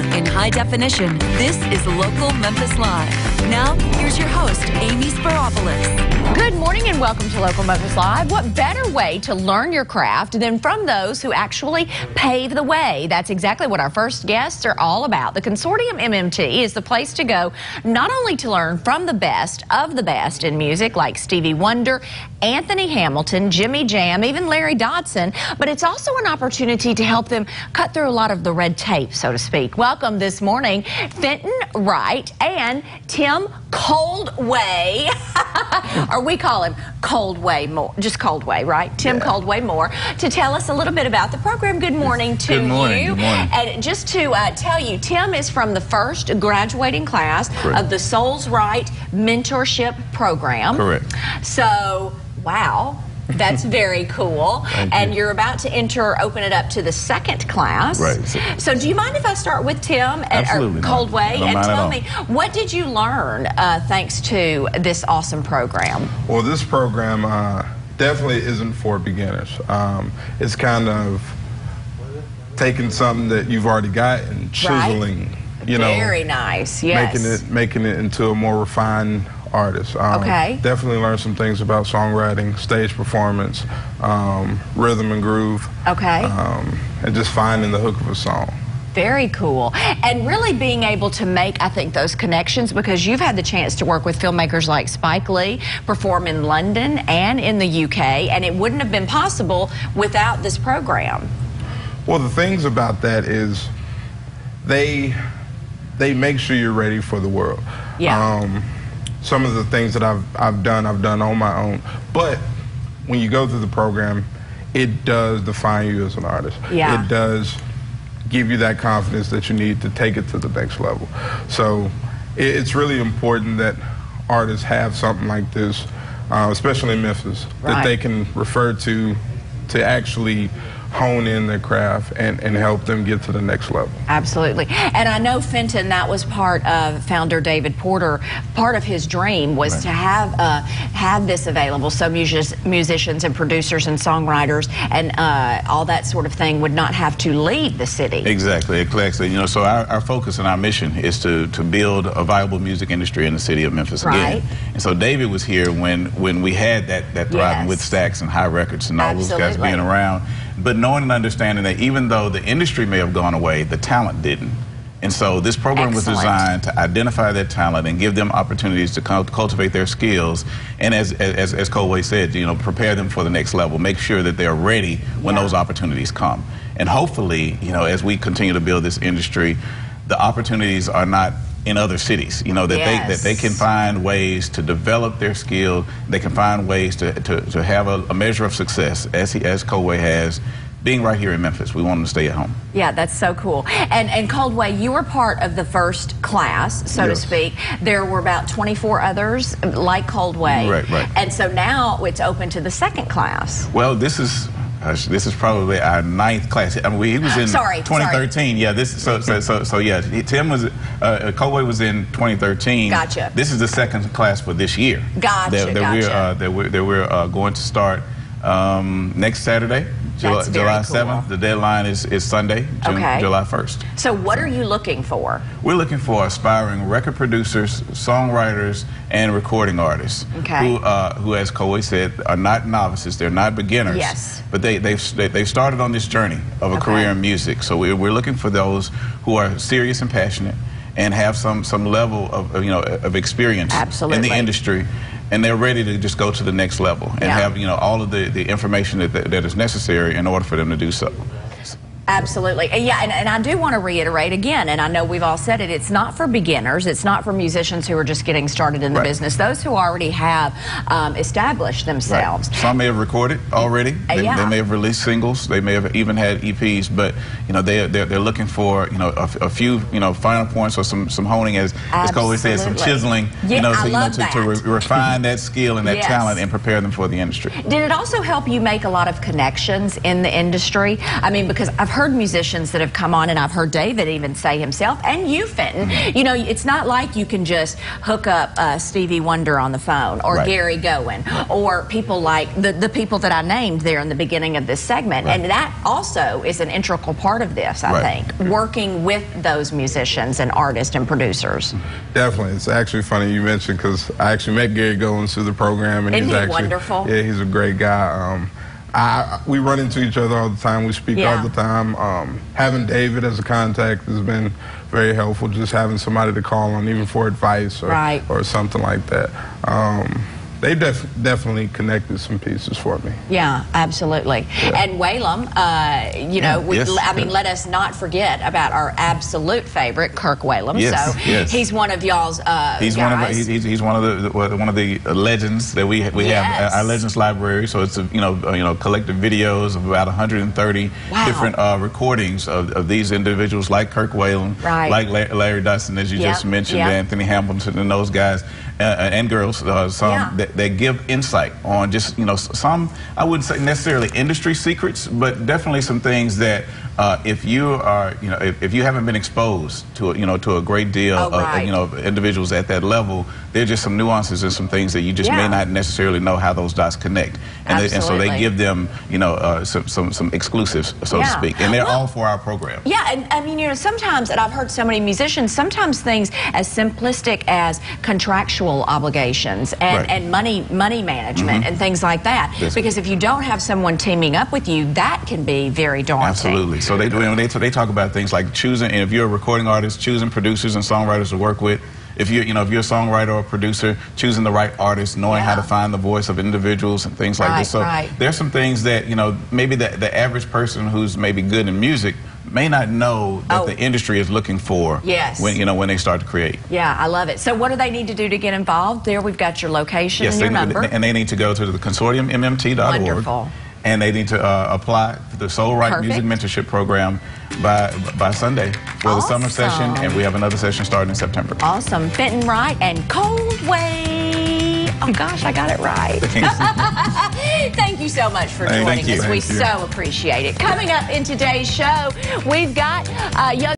in high definition. This is Local Memphis Live. Now, here's your host, Amy Sparopoulos. Good morning and welcome to Local Memphis Live. What better way to learn your craft than from those who actually pave the way? That's exactly what our first guests are all about. The Consortium MMT is the place to go, not only to learn from the best of the best in music like Stevie Wonder, Anthony Hamilton, Jimmy Jam, even Larry Dodson, but it's also an opportunity to help them cut through a lot of the red tape, so to speak. Welcome this morning, Fenton Wright and Tim Coldway, or we call him Coldway Moore, just Coldway, right? Tim Coldway Moore, to tell us a little bit about the program. Good morning to you. Good morning. And just to tell you, Tim is from the first graduating class of the SOULRIGHT mentorship program. Correct. So, wow. That's very cool. And you're about to open it up to the second class. Right. So do you mind if I start with Tim Absolutely Coldway and tell me, what did you learn thanks to this awesome program? Well, this program definitely isn't for beginners. It's kind of taking something that you've already got and chiseling, you know. Very nice, yes. Making it into a more refined artist. Definitely learned some things about songwriting, stage performance, rhythm and groove. And just finding the hook of a song. Very cool. And really being able to make, I think, those connections, because you've had the chance to work with filmmakers like Spike Lee, perform in London and in the UK, and it wouldn't have been possible without this program. Well, the things about that is they make sure you're ready for the world. Some of the things that I've done on my own. But when you go through the program, it does define you as an artist. It does give you that confidence that you need to take it to the next level. So it's really important that artists have something like this, especially in Memphis, that they can refer to actually hone in their craft and help them get to the next level. Absolutely. And I know Fenton, that was part of founder David Porter, part of his dream was to have this available so musicians and producers and songwriters and all that sort of thing would not have to leave the city. Exactly. You know, so our focus and our mission is to build a viable music industry in the city of Memphis again. And so David was here when we had that thriving with Stax and High Records and all those guys being around. But knowing and understanding that even though the industry may have gone away, the talent didn't. And so this program was designed to identify that talent and give them opportunities to cultivate their skills. And as Coldway said, you know, prepare them for the next level. Make sure that they're ready when those opportunities come. And hopefully, you know, as we continue to build this industry, the opportunities are not in other cities, you know, that they can find ways to develop their skill. They can find ways to have a measure of success, as Coldway has, being right here in Memphis. We want them to stay at home. Yeah, that's so cool. And Coldway, you were part of the first class, so to speak. There were about 24 others like Coldway. Right. And so now it's open to the second class. Well, this is probably our 9th class. I mean, he was in 2013. Yeah, Tim was, Coldway was in 2013. Gotcha. This is the second class for this year. Gotcha. That we're going to start next Saturday. July 7th. The deadline is Sunday, July 1st. So what are you looking for? We're looking for aspiring record producers, songwriters, and recording artists who, as Coldway said, are not novices. They're not beginners. But they've started on this journey of a career in music. So we're looking for those who are serious and passionate and have some level of experience in the industry. And they're ready to just go to the next level and have, you know, all of the information that is necessary in order for them to do so. Absolutely. And I do want to reiterate again, and I know we've all said it, it's not for beginners. It's not for musicians who are just getting started in the business. Those who already have established themselves. Some may have recorded already. They may have released singles. They may have even had EPs. But, you know, they're looking for, you know, a few, you know, final points or some honing, as Coldway said, some chiseling, you know, to refine that skill and that talent and prepare them for the industry. Did it also help you make a lot of connections in the industry? I mean, because I've heard heard musicians that have come on, and I've heard David even say himself, and you, Fenton, you know, it's not like you can just hook up Stevie Wonder on the phone, or Gary Gowan, or people like the people that I named there in the beginning of this segment. And that also is an integral part of this, I think, working with those musicians and artists and producers. Definitely. It's actually funny you mentioned, because I actually met Gary Gowan through the program, and Isn't he's he actually wonderful? Yeah, he's a great guy. We run into each other all the time. We speak all the time. Having David as a contact has been very helpful. Just having somebody to call on, even for advice or something like that. They definitely connected some pieces for me. Yeah, absolutely. And Whalum, you know, I mean, let us not forget about our absolute favorite, Kirk Whalum. So he's one of y'all's he's guys. He's one of the legends that we have our Legends Library. So it's collective videos of about 130 different recordings of these individuals, like Kirk Whalum, like Larry Dustin, as you just mentioned, Anthony Hamilton, and those guys and girls. That give insight on just, some, I wouldn't say necessarily industry secrets, but definitely some things that if you are, if you haven't been exposed to, to a great deal of individuals at that level, there are just some nuances and some things that you just may not necessarily know how those dots connect. And so they give them, some exclusives, so to speak. And they're all for our program. Yeah, and I mean, sometimes, and I've heard so many musicians, sometimes things as simplistic as contractual obligations and money management and things like that. Because if you don't have someone teaming up with you, that can be very daunting. Absolutely. So they talk about things like choosing, and if you're a recording artist, choosing producers and songwriters to work with. If you're, if you're a songwriter or a producer, choosing the right artist, knowing how to find the voice of individuals and things like this. So there's some things that, maybe the average person who's maybe good in music may not know that the industry is looking for when, when they start to create. Yeah, I love it. So what do they need to do to get involved? There we've got your location and your number. And they need to go to the CONSORTIUMMMT.org. Wonderful. And they need to apply for the SOULRIGHT Music Mentorship Program by Sunday for the summer session, and we have another session starting in September. Awesome. Fenton Wright and Coldway. Oh gosh, I got it right. Thank you so much for joining us. We so appreciate it. Coming up in today's show, we've got young